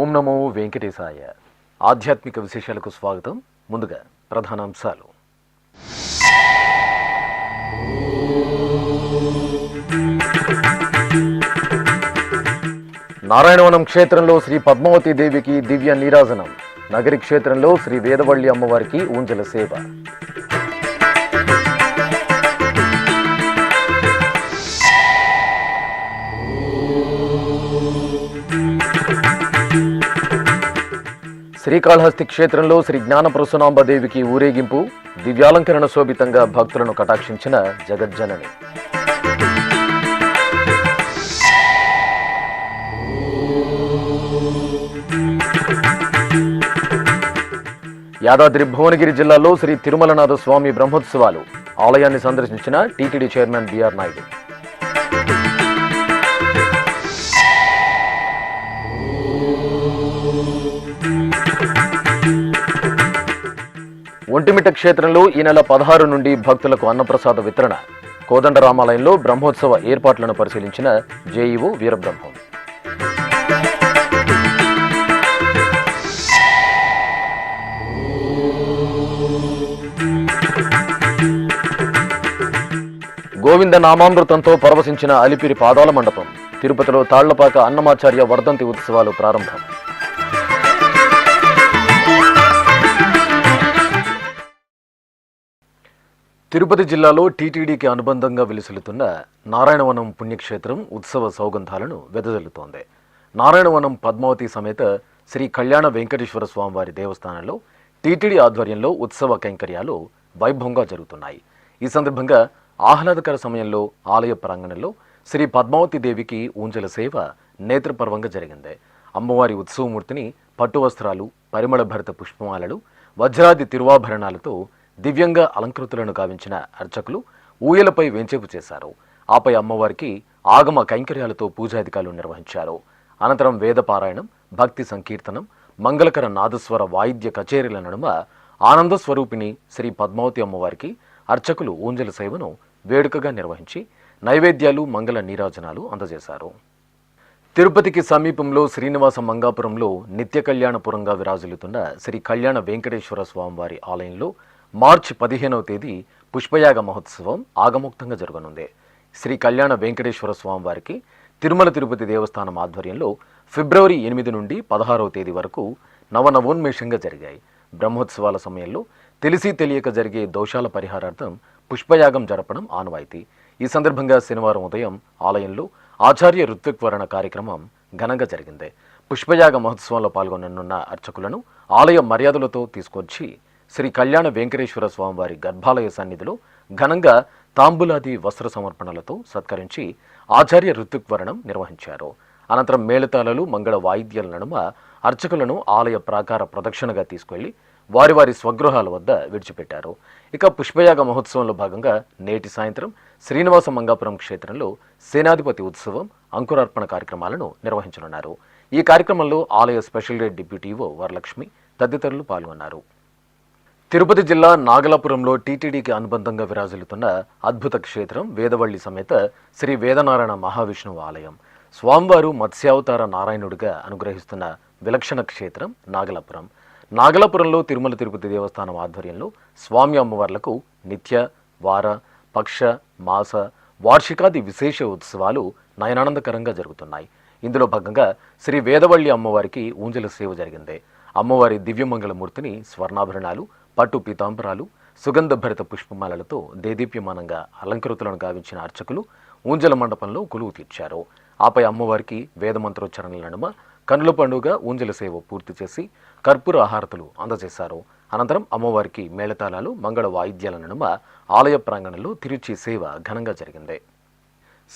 ఓం నమో వెంకటేశాయ. ఆధ్యాత్మిక విశేషాలకు స్వాగతం. ముందుగా ప్రధానాంశాలు. నారాయణవనం క్షేత్రంలో శ్రీ పద్మావతి దేవికి దివ్య నీరాజనం. నగరి క్షేత్రంలో శ్రీ వేదవల్లి అమ్మవారికి ఊంజల సేవ. శ్రీకాళహస్తి క్షేత్రంలో శ్రీ జ్ఞానప్రసూనాంబదేవికి ఊరేగింపు. దివ్యాలంకరణ శోభితంగా భక్తులను కటాక్షించిన జగజ్జనని. యాదాద్రి భువనగిరి జిల్లాలో శ్రీ తిరుమలనాథ స్వామి బ్రహ్మోత్సవాలు. ఆలయాన్ని సందర్శించిన టీటీడీ చైర్మన్ బిఆర్ నాయుడు. ఒంటిమిట్ట క్షేత్రంలో ఈ నెల 16 నుండి భక్తులకు అన్నప్రసాద వితరణ. కోదండరామాలయంలో బ్రహ్మోత్సవ ఏర్పాట్లను పరిశీలించిన జేఈఓ వీరబ్రహ్మం. గోవింద నామామృతంతో పరవశించిన అలిపిరి పాదాల మండపం. తిరుపతిలో తాళ్లపాక అన్నమాచార్య వర్ధంతి ఉత్సవాలు ప్రారంభం. తిరుపతి జిల్లాలో టీటీడీకి అనుబంధంగా విలుసులుతున్న నారాయణవనం పుణ్యక్షేత్రం ఉత్సవ సౌగంధాలను వెదజల్లుతోంది. నారాయణవనం పద్మావతి సమేత శ్రీ కళ్యాణ వెంకటేశ్వర స్వామివారి దేవస్థానంలో టీటీడీ ఆధ్వర్యంలో ఉత్సవ కైంకర్యాలు వైభవంగా జరుగుతున్నాయి. ఈ సందర్భంగా ఆహ్లాదకర సమయంలో ఆలయ ప్రాంగణంలో శ్రీ పద్మావతి దేవికి ఊంజల సేవ నేత్రపర్వంగా జరిగింది. అమ్మవారి ఉత్సవమూర్తిని పట్టు వస్త్రాలు, పరిమళ భరిత పుష్పమాలలు, వజ్రాది తిరువాభరణాలతో దివ్యంగా అలంకృతులను గావించిన అర్చకులు ఊయలపై వేంచేపు చేశారు. ఆపై అమ్మవారికి ఆగమ కైంకర్యాలతో పూజాధికారులు నిర్వహించారు. అనంతరం వేదపారాయణం, భక్తి సంకీర్తనం, మంగళకర నాదస్వర వాయిద్య కచేరీల నడుమ ఆనంద స్వరూపిణి శ్రీ పద్మావతి అమ్మవారికి అర్చకులు ఊంజల సేవను వేడుకగా నిర్వహించి నైవేద్యాలు, మంగళ నీరాజనాలు అందజేశారు. తిరుపతికి సమీపంలో శ్రీనివాస మంగాపురంలో నిత్య కళ్యాణపురంగా విరాజిల్లుతున్న శ్రీ కళ్యాణ వెంకటేశ్వర స్వామివారి ఆలయంలో మార్చి 15వ తేదీ పుష్పయాగ మహోత్సవం ఆగమోక్తంగా జరగనుంది. శ్రీ కళ్యాణ వెంకటేశ్వర స్వామివారికి తిరుమల తిరుపతి దేవస్థానం ఆధ్వర్యంలో ఫిబ్రవరి 8 నుండి 16వ తేదీ వరకు నవనవోన్మేషంగా జరిగాయి. బ్రహ్మోత్సవాల సమయంలో తెలిసి తెలియక జరిగే దోషాల పరిహారార్థం పుష్పయాగం జరపడం ఆనవాయితీ. ఈ సందర్భంగా శనివారం ఉదయం ఆలయంలో ఆచార్య ఋత్విక్వరణ కార్యక్రమం ఘనంగా జరిగింది. పుష్పయాగ మహోత్సవంలో పాల్గొననున్న అర్చకులను ఆలయ మర్యాదలతో తీసుకొచ్చి శ్రీ కళ్యాణ వెంకటేశ్వర స్వామివారి గర్భాలయ సన్నిధిలో ఘనంగా తాంబూలాది వస్త్ర సమర్పణలతో సత్కరించి ఆచార్య ఋత్విక్వరణం నిర్వహించారు. అనంతరం మేళతాళాలు, మంగళ వాయిద్యాల నడుమ అర్చకులను ఆలయ ప్రాకార ప్రదక్షిణగా తీసుకెళ్లి వారి వారి స్వగృహాల వద్ద విడిచిపెట్టారు. ఇక పుష్పయాగ మహోత్సవంలో భాగంగా నేటి సాయంత్రం శ్రీనివాస మంగాపురం క్షేత్రంలో సేనాధిపతి ఉత్సవం, అంకురార్పణ కార్యక్రమాలను నిర్వహించనున్నారు. ఈ కార్యక్రమంలో ఆలయ స్పెషల్ రేట్ డిప్యూటీఓ వరలక్ష్మి తదితరులు పాల్గొన్నారు. తిరుపతి జిల్లా నాగలాపురంలో టీటీడీకి అనుబంధంగా విరాజిల్లుతున్న అద్భుత క్షేత్రం వేదవల్లి సమేత శ్రీ వేదనారాయణ మహావిష్ణువు ఆలయం. స్వామివారు మత్స్యావతార నారాయణుడిగా అనుగ్రహిస్తున్న విలక్షణ క్షేత్రం నాగలాపురం. నాగలాపురంలో తిరుమల తిరుపతి దేవస్థానం ఆధ్వర్యంలో స్వామి అమ్మవార్లకు నిత్య, వార, పక్ష, మాస, వార్షికాది విశేష ఉత్సవాలు నయనానందకరంగా జరుగుతున్నాయి. ఇందులో భాగంగా శ్రీ వేదవల్లి అమ్మవారికి ఊంజల సేవ జరిగింది. అమ్మవారి దివ్యమంగళమూర్తిని స్వర్ణాభరణాలు, పట్టు పీతాంబరాలు, సుగంధ భరిత పుష్పమాలలతో దేదీప్యమానంగా అలంకృతులను గావించిన అర్చకులు ఊంజల మండపంలో కొలువు తీర్చారు. ఆపై అమ్మవారికి వేదమంత్రోచ్చరణల నడుమ కన్నుల పండుగ ఊంజల సేవ పూర్తి చేసి కర్పూర ఆహారతులు అందజేశారు. అనంతరం అమ్మవారికి మేళతాళాలు, మంగళ వాయిద్యాల నడుమ ఆలయ ప్రాంగణంలో తిరుచి సేవ ఘనంగా జరిగింది.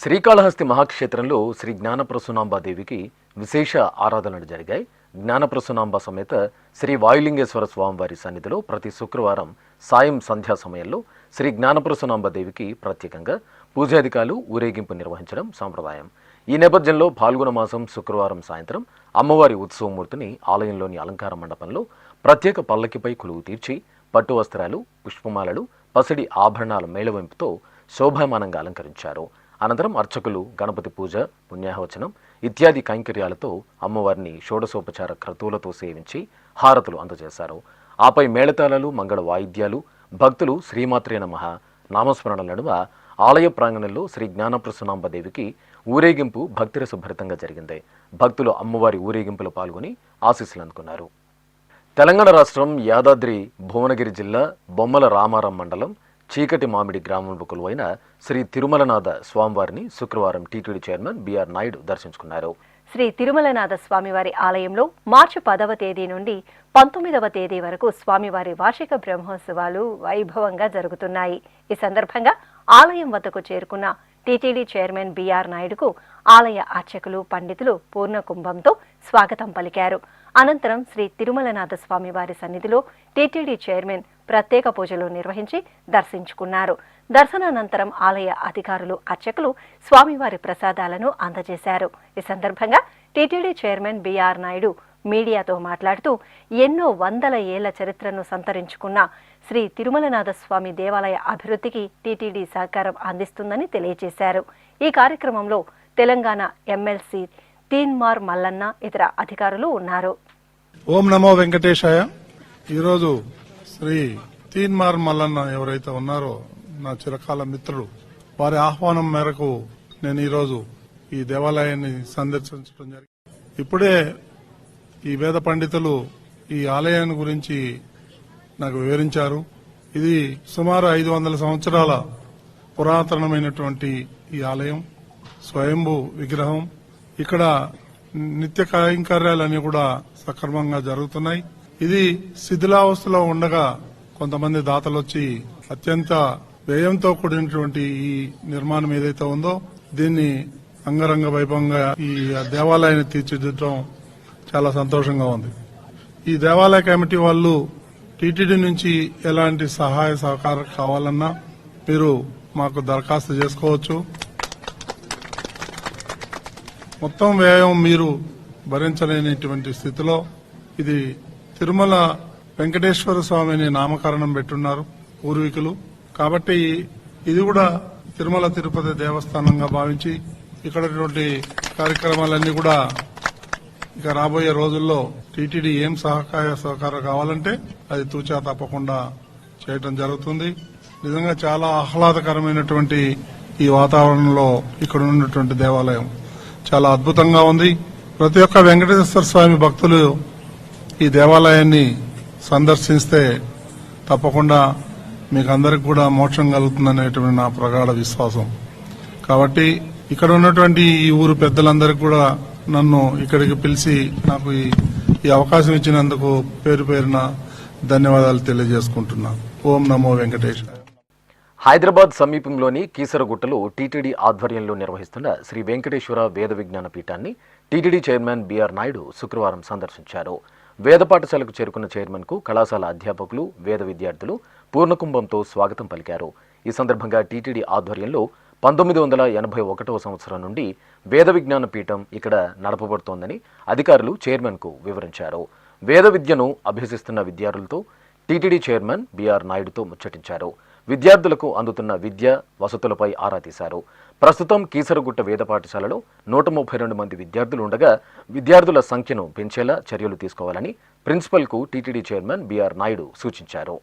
శ్రీకాళహస్తి మహాక్షేత్రంలో శ్రీ జ్ఞానప్రసూనాంబాదేవికి విశేష ఆరాధనలు జరిగాయి. జ్ఞానప్రసూనాంబ సమేత శ్రీ వాయులింగేశ్వర స్వామివారి సన్నిధిలో ప్రతి శుక్రవారం సాయం సంధ్యా సమయంలో శ్రీ జ్ఞానప్రసూనాంబాదేవికి ప్రత్యేకంగా పూజాధికాలు ఊరేగింపు నిర్వహించడం సాంప్రదాయం. ఈ నేపథ్యంలో ఫాల్గుణ మాసం శుక్రవారం సాయంత్రం అమ్మవారి ఉత్సవమూర్తిని ఆలయంలోని అలంకార మండపంలో ప్రత్యేక పల్లకిపై కొలువు తీర్చి పట్టు వస్త్రాలు, పుష్పమాలలు, పసిడి ఆభరణాల మేళవింపుతో శోభామానంగా అలంకరించారు. అనంతరం అర్చకులు గణపతి పూజ, పుణ్యాహవచనం ఇత్యాది కైంకర్యాలతో అమ్మవారిని షోడశోపచార క్రతువులతో సేవించి హారతులు అందజేశారు. ఆపై మేళతాళాలు, మంగళ వాయిద్యాలు, భక్తులు శ్రీమాత్రే నమః నామస్మరణ నడుమ ఆలయ ప్రాంగణంలో శ్రీ జ్ఞానప్రసూనాంబదేవికి ఊరేగింపు భక్తిరసభరితంగా జరిగింది. భక్తులు అమ్మవారి ఊరేగింపులో పాల్గొని ఆశీస్సులు అందుకున్నారు. తెలంగాణ రాష్ట్రం యాదాద్రి భువనగిరి జిల్లా బొమ్మల రామారం మండలం చీకటి మామిడి గ్రామంలో కొలువైన శ్రీ తిరుమలనాథ స్వామివారిని శుక్రవారం టీటీడీ చైర్మన్ బిఆర్ నాయుడు దర్శించుకున్నారు. శ్రీ తిరుమలనాథ స్వామివారి ఆలయంలో మార్చి 10వ తేదీ నుండి 19వ తేదీ వరకు స్వామివారి వార్షిక బ్రహ్మోత్సవాలు వైభవంగా జరుగుతున్నాయి. ఈ సందర్భంగా ఆలయం వద్దకు చేరుకున్న టీటీడీ చైర్మన్ బిఆర్ నాయుడుకు ఆలయ అర్చకులు, పండితులు పూర్ణ కుంభంతో స్వాగతం పలికారు. అనంతరం శ్రీ తిరుమలనాథ స్వామివారి సన్నిధిలో టీటీడీ చైర్మన్ ప్రత్యేక పూజలు నిర్వహించి దర్శించుకున్నారు. దర్శనానంతరం ఆలయ అధికారులు, అర్చకులు స్వామివారి ప్రసాదాలను అందజేశారు. ఈ సందర్భంగా టీటీడీ చైర్మన్ బిఆర్ నాయుడు మీడియాతో మాట్లాడుతూ ఎన్నో వందల ఏళ్ల చరిత్రను సంతరించుకున్న శ్రీ తిరుమలనాథ స్వామి దేవాలయ అభివృద్ధికి టీటీడీ సహకారం అందిస్తుందని తెలియజేశారు. ఈ కార్యక్రమంలో తెలంగాణ ఎమ్మెల్సీ తీన్మార్ మల్లన్న ఇతర అధికారులు ఉన్నారు. ఓం నమో వెంకటేశాయ. ఈరోజు శ్రీ తీన్మార్ మల్లన్న ఎవరైతే ఉన్నారో నా చిరకాల మిత్రుడు, వారి ఆహ్వానం మేరకు నేను ఈరోజు ఈ దేవాలయాన్ని సందర్శించడం జరిగింది. ఇప్పుడే ఈ వేద పండితులు ఈ ఆలయాన్ని గురించి నాకు వివరించారు. ఇది సుమారు 500 సంవత్సరాల పురాతనమైనటువంటి ఈ ఆలయం, స్వయంభూ విగ్రహం. ఇక్కడ నిత్య కైంకర్యాలన్నీ కూడా సక్రమంగా జరుగుతున్నాయి. ఇది శిథిలావస్థలో ఉండగా కొంతమంది దాతలు వచ్చి అత్యంత వ్యయంతో కూడినటువంటి ఈ నిర్మాణం ఏదైతే ఉందో దీన్ని అంగరంగ వైభవంగా ఈ దేవాలయాన్ని తీర్చిదిద్దడం చాలా సంతోషంగా ఉంది. ఈ దేవాలయ కమిటీ వాళ్ళు టీటీడీ నుంచి ఎలాంటి సహాయ సహకారం కావాలన్నా మీరు మాకు దరఖాస్తు చేసుకోవచ్చు. మొత్తం వ్యయం మీరు భరించలేనటువంటి స్థితిలో ఇది తిరుమల వెంకటేశ్వర స్వామిని నామకరణం పెట్టున్నారు పూర్వీకులు. కాబట్టి ఇది కూడా తిరుమల తిరుపతి దేవస్థానంగా భావించి ఇక్కడ కార్యక్రమాలన్నీ కూడా ఇక రాబోయే రోజుల్లో టీటీడీ ఏం సహకారం కావాలంటే అది తూచా తప్పకుండా చేయటం జరుగుతుంది. నిజంగా చాలా ఆహ్లాదకరమైనటువంటి ఈ వాతావరణంలో ఇక్కడ ఉన్నటువంటి దేవాలయం చాలా అద్భుతంగా ఉంది. ప్రతి ఒక్క వెంకటేశ్వర స్వామి భక్తులు ఈ దేవాలయాన్ని సందర్శిస్తే తప్పకుండా మీకు అందరికి కూడా మోక్షం కలుగుతుందనేటువంటి నా ప్రగాఢ విశ్వాసం. కాబట్టి ఇక్కడ ఉన్నటువంటి ఈ ఊరు పెద్దలందరికీ కూడా నన్ను ఇక్కడికి పిలిచి నాకు ఈ అవకాశం ఇచ్చినందుకు పేరు పేరున ధన్యవాదాలు తెలియజేసుకుంటున్నాను. ఓం నమో వెంకటేశ్వర. హైదరాబాద్ సమీపంలోని కీసరగుట్టలో టీటీడీ ఆధ్వర్యంలో నిర్వహిస్తున్న శ్రీ వెంకటేశ్వర వేద విజ్ఞాన పీఠాన్ని టీటీడీ చైర్మన్ బిఆర్ నాయుడు శుక్రవారం సందర్శించారు. వేద పాఠశాలకు చేరుకున్న చైర్మన్ కు కళాశాల అధ్యాపకులు, వేద విద్యార్థులు పూర్ణకుంభంతో స్వాగతం పలికారు. ఈ సందర్భంగా టీటీడీ ఆధ్వర్యంలో 1981వ సంవత్సరం నుండి వేద విజ్ఞాన పీఠం ఇక్కడ నడపబడుతోందని అధికారులు చైర్మన్ కు వివరించారు. వేద విద్యను అభ్యసిస్తున్న విద్యార్థులతో టీటీడీ చైర్మన్ బిఆర్ నాయుడుతో ముచ్చటించారు. విద్యార్థులకు అందుతున్న విద్య, వసతులపై ఆరా తీశారు. ప్రస్తుతం కీసరగుట్ట వేద పాఠశాలలో 132 మంది విద్యార్థులు ఉండగా విద్యార్థుల సంఖ్యను పెంచేలా చర్యలు తీసుకోవాలని ప్రిన్సిపల్ కు టీటీడీ చైర్మన్ బిఆర్ నాయుడు సూచించారు.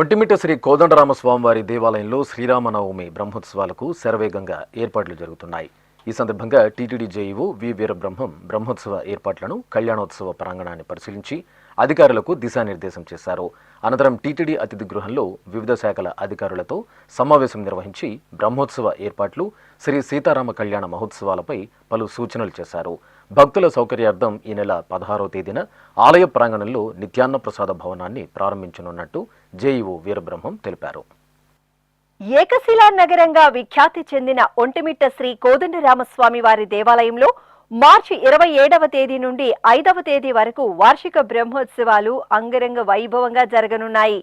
ఒంటిమిట్ట శ్రీ కోదండరామస్వామివారి దేవాలయంలో శ్రీరామనవమి బ్రహ్మోత్సవాలకు శరవేగంగా ఏర్పాట్లు జరుగుతున్నాయి. ఈ సందర్భంగా టీటీడీ జేఈఓ వి వీరబ్రహ్మం బ్రహ్మోత్సవ ఏర్పాట్లను కళ్యాణోత్సవ ప్రాంగణాన్ని పరిశీలించి అధికారులకు దిశానిర్దేశం చేశారు. అనంతరం టీటీడీ అతిథి గృహంలో వివిధ శాఖల అధికారులతో సమావేశం నిర్వహించి బ్రహ్మోత్సవ ఏర్పాట్లు, శ్రీ సీతారామ కళ్యాణ మహోత్సవాలపై పలు సూచనలు చేశారు. భక్తుల సౌకర్యార్థం ఈ నెల 16వ తేదీన ఆలయ ప్రాంగణంలో నిత్యాన్న ప్రసాద భవనాన్ని ప్రారంభించనున్నట్టు జేఈఓ వీరబ్రహ్మం తెలిపారు. ఏకశిలా నగరంగా విఖ్యాతి చెందిన ఒంటిమిట్ట శ్రీ కోదండరామస్వామి వారి దేవాలయంలో మార్చి 27వ తేదీ నుండి 5వ తేదీ వరకు వార్షిక బ్రహ్మోత్సవాలు అంగరంగ వైభవంగా జరగనున్నాయి.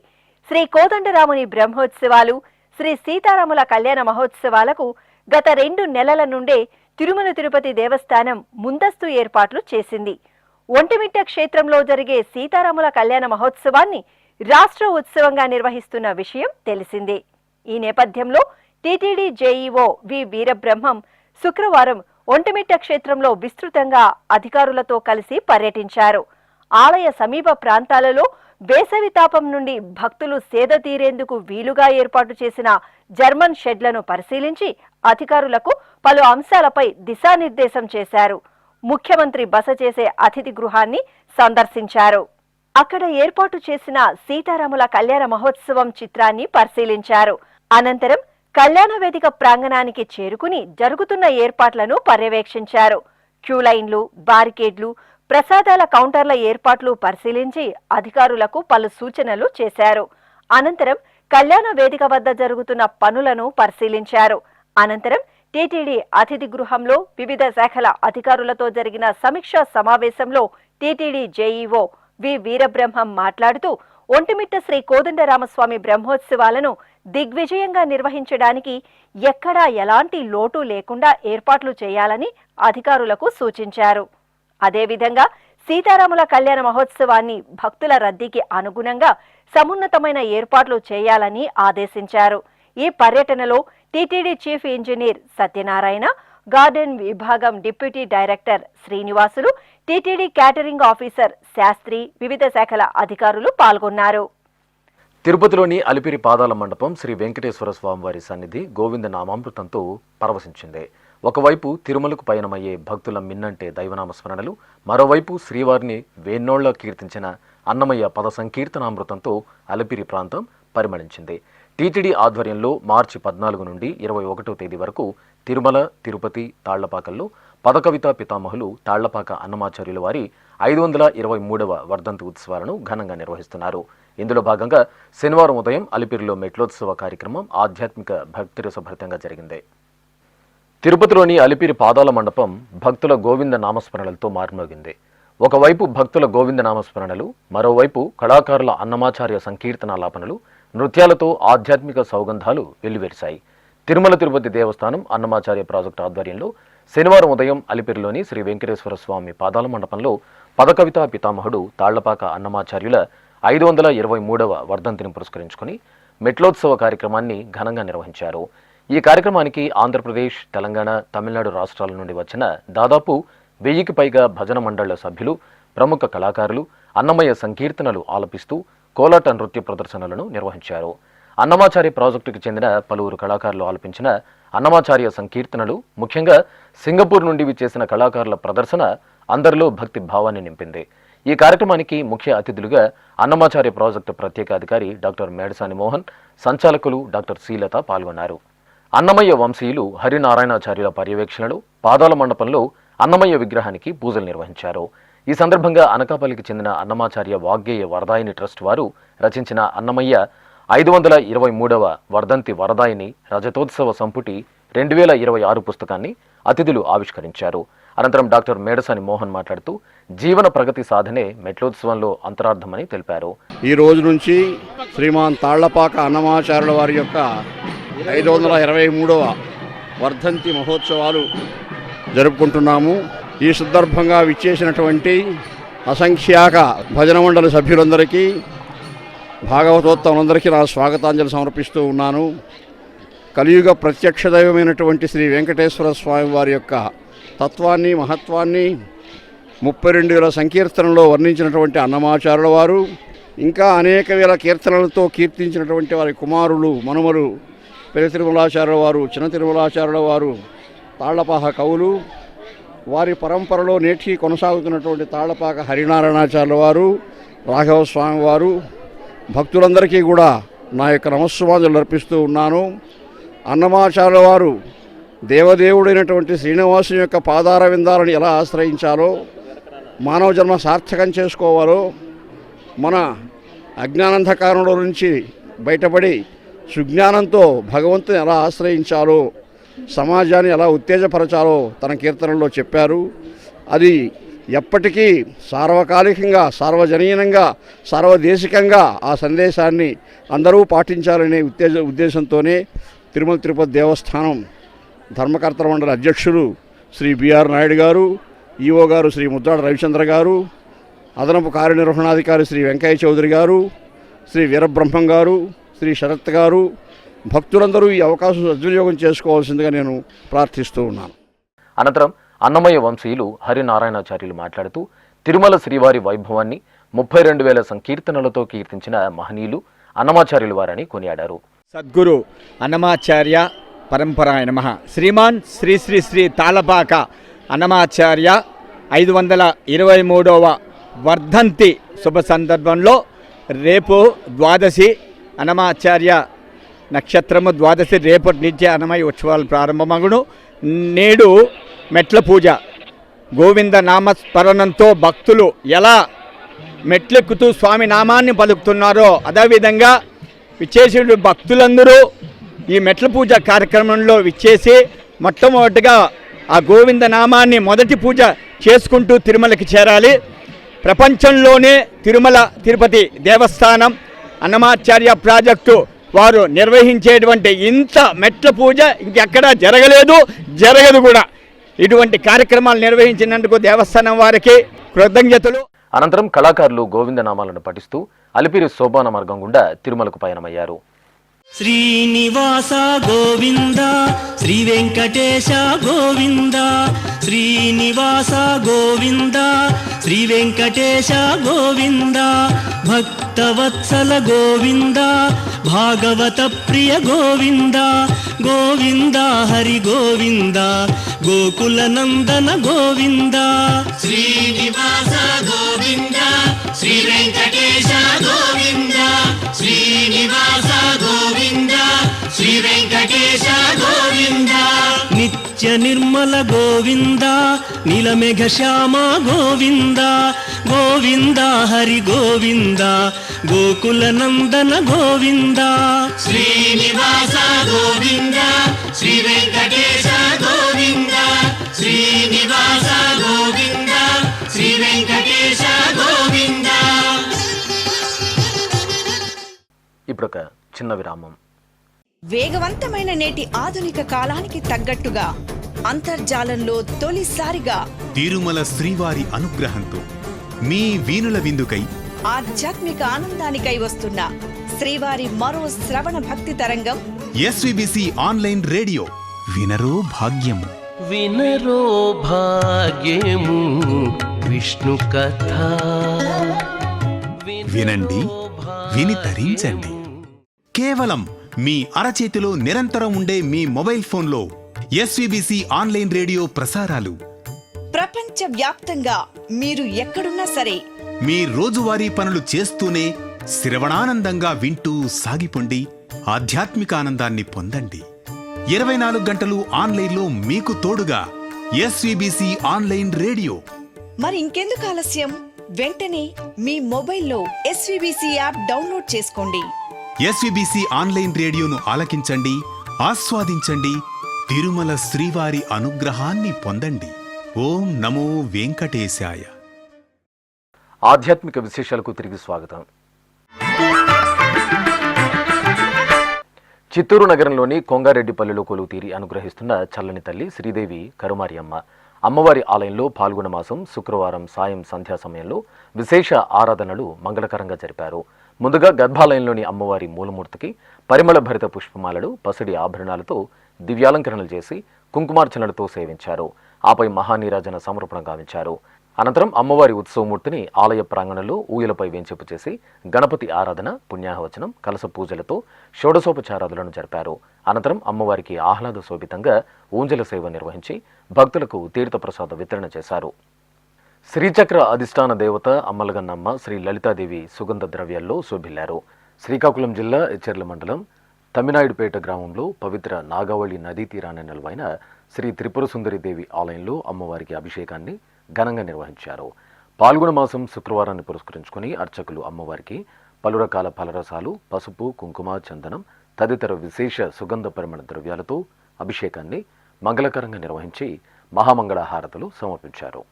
శ్రీ కోదండరాముని బ్రహ్మోత్సవాలు, శ్రీ సీతారాముల కళ్యాణ మహోత్సవాలకు గత 2 నెలల నుండే తిరుమల తిరుపతి దేవస్థానం ముందస్తు ఏర్పాట్లు చేసింది. ఒంటిమిట్ట క్షేత్రంలో జరిగే సీతారాముల కళ్యాణ మహోత్సవాన్ని రాష్ట్ర ఉత్సవంగా నిర్వహిస్తున్న విషయం తెలిసిందే. ఈ నేపథ్యంలో టీటీడీ జేఈఓ వి వీరబ్రహ్మం శుక్రవారం ఒంటిమిట్ట క్షేత్రంలో విస్తృతంగా అధికారులతో కలిసి పర్యటించారు. ఆలయ సమీప ప్రాంతాలలో వేసవి తాపం నుండి భక్తులు సేద తీరేందుకు వీలుగా ఏర్పాటు చేసిన జర్మన్ షెడ్లను పరిశీలించి అధికారులకు పలు అంశాలపై దిశానిర్దేశం చేశారు. ముఖ్యమంత్రి బస చేసే అతిథి గృహాన్ని సందర్శించారు. అక్కడ ఏర్పాటు చేసిన సీతారాముల కళ్యాణ మహోత్సవం చిత్రాన్ని పరిశీలించారు. అనంతరం కళ్యాణ వేదిక ప్రాంగణానికి చేరుకుని జరుగుతున్న ఏర్పాట్లను పర్యవేక్షించారు. క్యూలైన్లు, బారికేడ్లు, ప్రసాదాల కౌంటర్ల ఏర్పాట్లు పరిశీలించి అధికారులకు పలు సూచనలు చేశారు. అనంతరం కళ్యాణ వేదిక వద్ద జరుగుతున్న పనులను పరిశీలించారు. అనంతరం టీటీడీ అతిథి గృహంలో వివిధ శాఖల అధికారులతో జరిగిన సమీక్షా సమావేశంలో టీటీడీ జేఈఓ వి వీరబ్రహ్మం మాట్లాడుతూ ఒంటిమిట్ట శ్రీ కోదండరామస్వామి బ్రహ్మోత్సవాలను దిగ్విజయంగా నిర్వహించడానికి ఎక్కడా ఎలాంటి లోటు లేకుండా ఏర్పాట్లు చేయాలని అధికారులకు సూచించారు. అదేవిధంగా సీతారాముల కళ్యాణ మహోత్సవాన్ని భక్తుల రద్దీకి అనుగుణంగా సమున్నతమైన ఏర్పాట్లు చేయాలని ఆదేశించారు. ఈ పర్యటనలో TTD chief engineer Satyanarayana, garden విభాగం deputy director Srinivasulu, TTD catering officer Sastri, వివిధ శాఖల అధికారులు పాల్గొన్నారు. తిరుపతిలోని అలిపిరి పాదాల మండపం శ్రీ వెంకటేశ్వర స్వామివారి సన్నిధి గోవింద నామామృతంతో పరవశించింది. ఒకవైపు తిరుమలకు పయనమయ్యే భక్తుల మిన్నంటే దైవనామ స్మరణలు, మరోవైపు శ్రీవారిని వేన్నోళ్ల కీర్తించిన అన్నమయ్య పద సంకీర్తనామృతంతో అలిపిరి ప్రాంతం పరిమళించింది. టీటీడీ ఆధ్వర్యంలో మార్చి 14 నుండి 21వ తేదీ వరకు తిరుమల, తిరుపతి, తాళ్లపాకల్లో పదకవిత పితామహులు తాళ్లపాక అన్నమాచార్యుల వారి 523వ వర్ధంతి ఉత్సవాలను ఘనంగా నిర్వహిస్తున్నారు. ఇందులో భాగంగా శనివారం ఉదయం అలిపిరిలో మెట్లోత్సవ కార్యక్రమం ఆధ్యాత్మిక భక్తిరసభరితంగా జరిగింది. తిరుపతిలోని అలిపిరి పాదాల మండపం భక్తుల గోవింద నామస్మరణలతో మారుమోగింది. ఒకవైపు భక్తుల గోవింద నామస్మరణలు, మరోవైపు కళాకారుల అన్నమాచార్య సంకీర్తనాలాపనలు, నృత్యాలతో ఆధ్యాత్మిక సౌగంధాలు వెల్లివిరిశాయి. తిరుమల తిరుపతి దేవస్థానం అన్నమాచార్య ప్రాజెక్టు ఆధ్వర్యంలో శనివారం ఉదయం అలిపిరిలోని శ్రీ వెంకటేశ్వర స్వామి పాదాల మండపంలో పదకవితా పితామహుడు తాళ్లపాక అన్నమాచార్యుల 523వ వర్ధంతిని పురస్కరించుకుని మెట్లోత్సవ కార్యక్రమాన్ని ఘనంగా నిర్వహించారు. ఈ కార్యక్రమానికి ఆంధ్రప్రదేశ్, తెలంగాణ, తమిళనాడు రాష్ట్రాల నుండి వచ్చిన దాదాపు 1000కి పైగా భజన మండళ్ల సభ్యులు, ప్రముఖ కళాకారులు అన్నమయ్య సంకీర్తనలు ఆలపిస్తూ కోలాట నృత్య ప్రదర్శనలను నిర్వహించారు. అన్నమాచార్య ప్రాజెక్టుకు చెందిన పలువురు కళాకారులు ఆలపించిన అన్నమాచార్య సంకీర్తనలు, ముఖ్యంగా సింగపూర్ నుండి విచ్చేసిన కళాకారుల ప్రదర్శన అందరిలో భక్తి భావాన్ని నింపింది. ఈ కార్యక్రమానికి ముఖ్య అతిథులుగా అన్నమాచార్య ప్రాజెక్టు ప్రత్యేక అధికారి డాక్టర్ మేడసాని మోహన్, సంచాలకులు డాక్టర్ శ్రీలత పాల్గొన్నారు. అన్నమయ్య వంశీయులు హరినారాయణాచార్యుల పర్యవేక్షణలో పాదాల మండపంలో అన్నమయ్య విగ్రహానికి పూజలు నిర్వహించారు. ఈ సందర్భంగా అనకాపల్లికి చెందిన అన్నమాచార్య వాగ్గేయ వరదాయిని ట్రస్ట్ వారు రచించిన అన్నమయ్య 523వ వర్ధంతి వరదాయిని రజతోత్సవ సంపుటి 2026 పుస్తకాన్ని అతిథులు ఆవిష్కరించారు. అనంతరం డాక్టర్ మేడసాని మోహన్ మాట్లాడుతూ జీవన ప్రగతి సాధనే మెట్లోత్సవంలో అంతరార్థమని తెలిపారు. ఈ రోజు నుంచి శ్రీమాన్ తాళ్లపాక అన్నమాచార్యుల వారి యొక్క 523వ వర్ధంతి మహోత్సవాలు జరుపుకుంటున్నాము. ఈ సందర్భంగా విచ్చేసినటువంటి అసంఖ్యాక భజన మండలి సభ్యులందరికీ, భాగవతోత్తములందరికీ నా స్వాగతాంజలి సమర్పిస్తూ ఉన్నాను. కలియుగ ప్రత్యక్ష దైవమైనటువంటి శ్రీ వెంకటేశ్వర స్వామి వారి యొక్క తత్వాన్ని, మహత్వాన్ని 32 సంకీర్తనలో వర్ణించినటువంటి అన్నమాచార్యుల వారు ఇంకా అనేక వేల కీర్తనలతో కీర్తించినటువంటి వారి కుమారులు మనుమలు పెద్ద తిరుమలాచార్యుల వారు, చిన్న తిరుమలాచార్యుల వారు తాళ్లపాక కవులు. వారి పరంపరలో నేటికి కొనసాగుతున్నటువంటి తాళ్లపాక హరినారాయణాచార్యుల వారు, రాఘవ స్వామి వారు, భక్తులందరికీ కూడా నా యొక్క నమస్సుమాంజలు అర్పిస్తూ ఉన్నాను. అన్నమాచార్యుల వారు దేవదేవుడైనటువంటి శ్రీనివాసుని యొక్క పాదార విందాలను ఎలా ఆశ్రయించాలో, మానవ జన్మ సార్థకం చేసుకోవాలో, మన అజ్ఞానంధకారంలో నుంచి బయటపడి సుజ్ఞానంతో భగవంతుని ఎలా ఆశ్రయించాలో, సమాజాన్ని ఎలా ఉత్తేజపరచాలో తన కీర్తనల్లో చెప్పారు. అది ఎప్పటికీ సార్వకాలికంగా, సార్వజనీనంగా, సార్వదేశికంగా ఆ సందేశాన్ని అందరూ పాటించాలనే ఉద్దేశంతోనే తిరుమల తిరుపతి దేవస్థానం ధర్మకర్తల మండలి అధ్యక్షులు శ్రీ బిఆర్ నాయుడు గారు, ఈఓ గారు శ్రీ ముద్దాడ రవిచంద్ర గారు, అదనపు కార్యనిర్వహణాధికారి శ్రీ వెంకయ్య చౌదరి గారు, శ్రీ వీరబ్రహ్మం గారు, శ్రీ శరత్ గారు, భక్తులందరూ ఈ అవకాశం సద్వినియోగం చేసుకోవాల్సిందిగా నేను ప్రార్థిస్తూ ఉన్నాను. అనంతరం అన్నమయ్య వంశీయులు హరినారాయణాచార్యులు మాట్లాడుతూ తిరుమల శ్రీవారి వైభవాన్ని 32,000 సంకీర్తనలతో కీర్తించిన మహనీయులు అన్నమాచార్యులు వారని కొనియాడారు. సద్గురు అన్నమాచార్య పరంపరాయ నమః. శ్రీమాన్ శ్రీ శ్రీ శ్రీ తాళపాక అన్నమాచార్య 523వ వర్ధంతి శుభ సందర్భంలో రేపు ద్వాదశి అన్నమాచార్య నక్షత్రము ద్వాదశి, రేపటి నుంచే అన్నమయ్య ఉత్సవాలు ప్రారంభమగును. నేడు మెట్ల పూజ గోవింద నామస్మరణంతో భక్తులు ఎలా మెట్లెక్కుతూ స్వామి నామాన్ని పలుకుతున్నారో అదేవిధంగా విచ్చేసి భక్తులందరూ ఈ మెట్ల పూజ కార్యక్రమంలో విచ్చేసి మొట్టమొదటిగా ఆ గోవింద నామాన్ని మొదటి పూజ చేసుకుంటూ తిరుమలకి చేరాలి. ప్రపంచంలోనే తిరుమల తిరుపతి దేవస్థానం అన్నమాచార్య ప్రాజెక్టు వారు నిర్వహించేటువంటి ఇంత మెట్ల పూజ ఇంకెక్కడా జరగదు కూడా. ఇటువంటి కార్యక్రమాలు నిర్వహించినందుకు దేవస్థానం వారికి కృతజ్ఞతలు. అనంతరం కళాకారులు గోవిందనామాలను పఠిస్తూ అలిపిరి సోపాన మార్గం గుండా తిరుమలకు పయనమయ్యారు. శ్రీనివాస గోవింద, శ్రీ వెంకటేశ గోవింద, శ్రీనివాస గోవింద, శ్రీ వెంకటేశ గోవింద, భక్తవత్సల గోవింద, భాగవత ప్రియ గోవింద, గోవింద హరి గోవింద, గోకుల నందన గోవింద. శ్రీనివాస గోవింద, శ్రీ వెంకటేశ గోవింద, శ్రీనివాస గోవింద, శ్రీ వెంకటేశ గోవింద. నిత్య నిర్మల గోవింద, నీలమేఘ శ్యామ గోవింద, గోవింద హరి గోవింద, గోకుల నందన గోవింద. శ్రీనివాస గోవింద, శ్రీ వెంకటేశ గోవింద, శ్రీనివాస గోవింద, శ్రీ వెంకటేశ గోవింద. ఇప్పుడొక చిన్న విరామం. వేగవంతమైన నేటి ఆధునిక కాలానికి తగ్గట్టుగా అంతర్జాలంలో తొలిసారిగా తిరుమల శ్రీవారి అనుగ్రహంతో మీ వీణుల విందుకై ఆధ్యాత్మిక ఆనందానికై వస్తున్న శ్రీవారి మరో శ్రవణ భక్తి తరంగం ఎస్విబిసి ఆన్లైన్ రేడియో. వినరో భాగ్యము, వినరో భాగ్యము విష్ణు కథ. వినండి, విని తరించండి. కేవలం మీ అరచేతిలో నిరంతరం ఉండే మీ మొబైల్ ఫోన్లో ఎస్విబిసి ఆన్లైన్ రేడియో ప్రసారాలు ప్రపంచ వ్యాప్తంగా మీరు ఎక్కడున్నా సరే మీ రోజువారీ పనులు చేస్తూనే శ్రవణానందంగా వింటూ సాగిపోండి, ఆధ్యాత్మిక ఆనందాన్ని పొందండి. 24 గంటలు ఆన్లైన్లో మీకు తోడుగా ఎస్విబిసి ఆన్లైన్ రేడియో. మరి ఇంకెందుకు ఆలస్యం? వెంటనే మీ మొబైల్లో ఎస్విబిసి యాప్ డౌన్లోడ్ చేసుకోండి. ఎస్విబిసి ఆన్లైన్ రేడియోను ఆలకించండి, ఆస్వాదించండి, తిరుమల శ్రీవారి అనుగ్రహాన్ని పొందండి. ఓం నమో వెంకటేశాయ. ఆధ్యాత్మిక విశేషాలకు తిరిగి స్వాగతం. చిత్తూరు నగరంలోని కొంగారెడ్డిపల్లిలో కొలువుతీరి అనుగ్రహిస్తున్న చల్లని తల్లి శ్రీదేవి కరుమారియమ్మ అమ్మవారి ఆలయంలో పాల్గొన మాసం శుక్రవారం సాయం సంధ్యా సమయంలో విశేష ఆరాధనలు మంగళకరంగా జరిపారు. ముందుగా గర్భాలయంలోని అమ్మవారి మూలమూర్తికి పరిమళ భరిత పుష్పమాలలు, పసిడి ఆభరణాలతో దివ్యాలంకరణలు చేసి కుంకుమార్చనలతో సేవించారు. ఆపై మహానీరాజన సమర్పణ గావించారు. అనంతరం అమ్మవారి ఉత్సవమూర్తిని ఆలయ ప్రాంగణంలో ఊయలపై వేంచేపు చేసి గణపతి ఆరాధన, పుణ్యాహవచనం, కలస పూజలతో షోడశోపచారాదులను జరిపారు. అనంతరం అమ్మవారికి ఆహ్లాద శోభితంగా ఊంజల సేవ నిర్వహించి భక్తులకు తీర్థప్రసాద వితరణ చేశారు. శ్రీచక్ర అధిష్టాన దేవత అమ్మలగన్నమ్మ శ్రీ లలితాదేవి సుగంధ ద్రవ్యాల్లో శోభిల్లారు. శ్రీకాకుళం జిల్లా ఎచ్చెర్ల మండలం తమ్మినాయుడుపేట గ్రామంలో పవిత్ర నాగావళి నదీ తీరాన నిలవైన శ్రీ త్రిపుర సుందరి దేవి ఆలయంలో అమ్మవారికి అభిషేకాన్ని ఘనంగా నిర్వహించారు. పాల్గొన మాసం శుక్రవారాన్ని పురస్కరించుకుని అర్చకులు అమ్మవారికి పలు రకాల ఫలరసాలు, పసుపు, కుంకుమ, చందనం తదితర విశేష సుగంధ పరిమళ ద్రవ్యాలతో అభిషేకాన్ని మంగళకరంగా నిర్వహించి మహామంగళ హారతులు సమర్పించారు.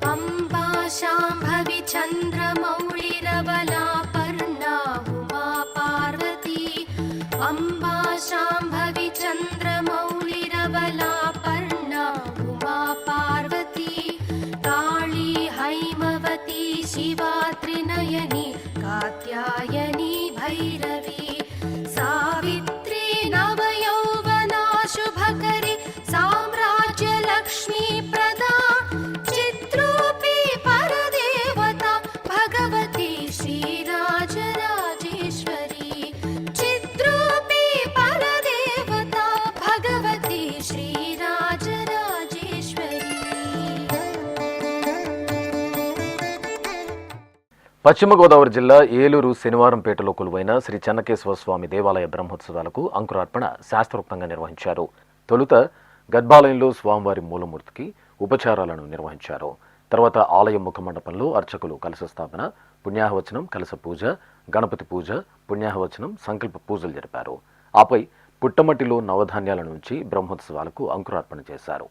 अम्बा शाम्भवी चन्द्रमौळिरबला पर्णा उमा पार्वती अम्बा शाम्भवी चन्द्रमौळिरबला पर्णा उमा पार्वती काली हैमवती शिवा त्रिनयनी कात्यायनी भैरवी सावित्री नवयौवना शुभकरी साम्राज्यलक्ष्मी प्रदा పశ్చిమ గోదావరి జిల్లా ఏలూరు శనివారంపేటలో కొలువైన శ్రీ చెన్నకేశవ స్వామి దేవాలయ బ్రహ్మోత్సవాలకు అంకురార్పణ శాస్త్రోక్తంగా నిర్వహించారు. తొలుత గర్భాలయంలో స్వామివారి మూలమూర్తికి ఉపచారాలను నిర్వహించారు. తర్వాత ఆలయం ముఖమండపంలో అర్చకులు కలశ స్థాపన, పుణ్యాహవచనం, కలశ పూజ, గణపతి పూజ, పుణ్యాహవచనం, సంకల్ప పూజలు జరిపారు. ఆపై పుట్టమట్టిలో నవధాన్యాల నుంచి బ్రహ్మోత్సవాలకు అంకురార్పణ చేశారు.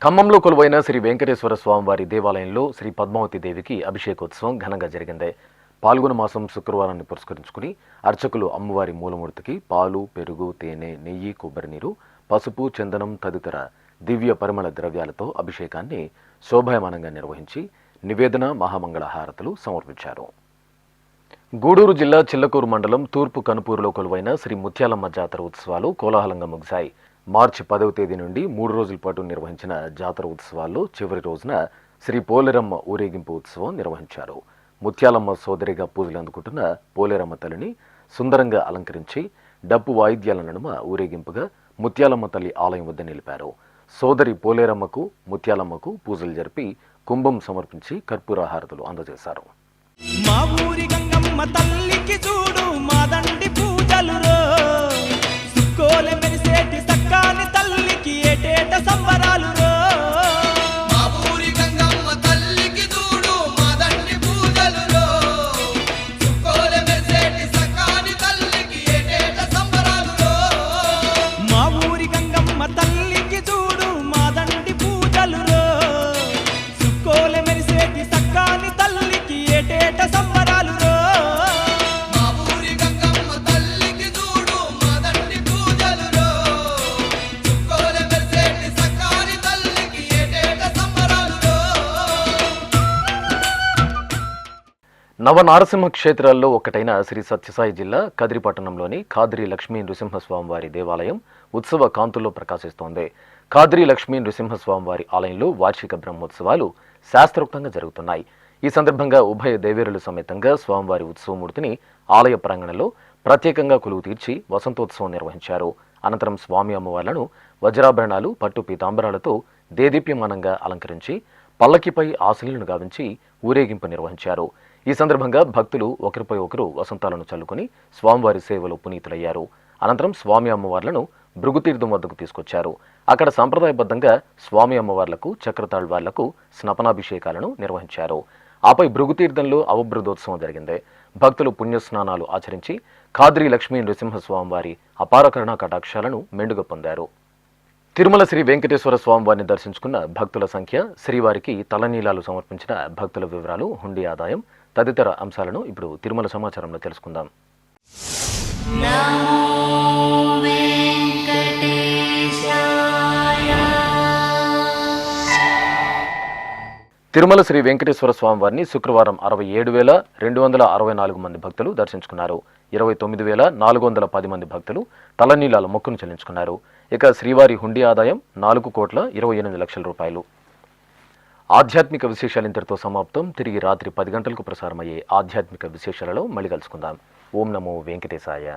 ఖమ్మంలో కొలువైన శ్రీ వెంకటేశ్వర స్వామివారి దేవాలయంలో శ్రీ పద్మావతి దేవికి అభిషేకోత్సవం ఘనంగా జరిగింది. పాల్గొన మాసం శుక్రవారాన్ని పురస్కరించుకుని అర్చకులు అమ్మవారి మూలమూర్తికి పాలు, పెరుగు, తేనె, నెయ్యి, కొబ్బరి నీరు, పసుపు, చందనం తదితర దివ్య పరిమళ ద్రవ్యాలతో అభిషేకాన్ని శోభాయమానంగా నిర్వహించి నివేదన, మహామంగళ హారతులు సమర్పించారు. గూడూరు జిల్లా చిల్లకూరు మండలం తూర్పు కనుపూరులో కొలువైన శ్రీ ముత్యాలమ్మ జాతర ఉత్సవాలు కోలాహలంగా ముగిశాయి. మార్చి 10వ తేదీ నుండి 3 రోజుల పాటు నిర్వహించిన జాతర ఉత్సవాల్లో చివరి రోజున శ్రీ పోలేరమ్మ ఊరేగింపు ఉత్సవం నిర్వహించారు. ముత్యాలమ్మ సోదరిగా పూజలు అందుకుంటున్న పోలేరమ్మ తల్లిని సుందరంగా అలంకరించి డప్పు వాయిద్యాల నడుమ ఊరేగింపుగా ముత్యాలమ్మ తల్లి ఆలయం వద్ద నిలిపారు. సోదరి పోలేరమ్మకు, ముత్యాలమ్మకు పూజలు జరిపి కుంభం సమర్పించి కర్పూర హారతులు అందజేశారు. మా ఊరి గంగమ్మ తల్లికి చూడు మాదండి పూజలు సుక్కోలె మెరిసేటి సక్కాని తల్లికి ఏటేట సంబరాలు మా ఊరి గంగమ్మ తల్లికి చూడు మాదండి పూజలు సుక్కోలె మెరిసేటి సక్కాని తల్లికి ఏటేట సంబరాలు మా ఊరి గంగమ్మ తల్లికి చూడు మాదండి పూజలు సుక్కోలె మెరిసేటి సక్కాని తల్లికి ఏటేట సంబరాలు మా ఊరి గంగమ్మ తల్లికి చూడు మాదండి పూజలు సుక్కోలె మెరిసేటి సక్కాని తల్లికి ఏటేట సంబరాలు. నవనారసింహ క్షేత్రాల్లో ఒకటైన శ్రీ సత్యసాయి జిల్లా కదిరిపట్టణంలోని ఖాద్రి లక్ష్మీ నృసింహస్వామివారి దేవాలయం ఉత్సవ కాంతుల్లో ప్రకాశిస్తోంది. ఖాద్రి లక్ష్మీ నృసింహస్వామివారి ఆలయంలో వార్షిక బ్రహ్మోత్సవాలు శాస్త్రోక్తంగా జరుగుతున్నాయి. ఈ సందర్భంగా ఉభయ దేవేరుల సమేతంగా స్వామివారి ఉత్సవమూర్తిని ఆలయ ప్రాంగణంలో ప్రత్యేకంగా కొలువు తీర్చి వసంతోత్సవం నిర్వహించారు. అనంతరం స్వామి అమ్మవార్లను వజ్రాభరణాలు, పట్టు పీతాంబరాలతో దేదీప్యమానంగా అలంకరించి పల్లకిపై ఆశీలను గావించి ఊరేగింపు నిర్వహించారు. ఈ సందర్భంగా భక్తులు ఒకరిపై ఒకరు వసంతాలను చల్లుకుని స్వామివారి సేవలో పునీతులయ్యారు. అనంతరం స్వామి అమ్మవార్లను భృగుతీర్థం వద్దకు తీసుకొచ్చారు. అక్కడ సంప్రదాయబద్ధంగా స్వామి అమ్మవార్లకు, చక్రతాళ్వార్లకు స్నపనాభిషేకాలను నిర్వహించారు. ఆపై భృగుతీర్థంలో అవబృధోత్సవం జరిగింది. భక్తులు పుణ్యస్నానాలు ఆచరించి ఖాద్రి లక్ష్మీ నృసింహస్వామి వారి అపార కరుణా కటాక్షాలను మెండుగా పొందారు. తిరుమల శ్రీ వెంకటేశ్వర స్వామి వారిని దర్శించుకున్న భక్తుల సంఖ్య, శ్రీవారికి తలనీలాలు సమర్పించిన భక్తుల వివరాలు, హుండీ ఆదాయం తదితర అంశాలను ఇప్పుడు తిరుమల సమాచారంలో తెలుసుకుందాం. తిరుమల శ్రీ వెంకటేశ్వర స్వామి వారిని శుక్రవారం 67,264 మంది భక్తులు దర్శించుకున్నారు. 29,410 మంది భక్తులు తలనీలాల మొక్కును చెల్లించుకున్నారు. ఇక శ్రీవారి హుండీ ఆదాయం 4,28,00,000 రూపాయలు. ఆధ్యాత్మిక విశేషాలు ఇంతటితో సమాప్తం. తిరిగి రాత్రి 10 గంటలకు ప్రసారమయ్యే ఆధ్యాత్మిక విశేషాలలో మళ్ళీ కలుసుకుందాం. ఓం నమో వెంకటేశాయ.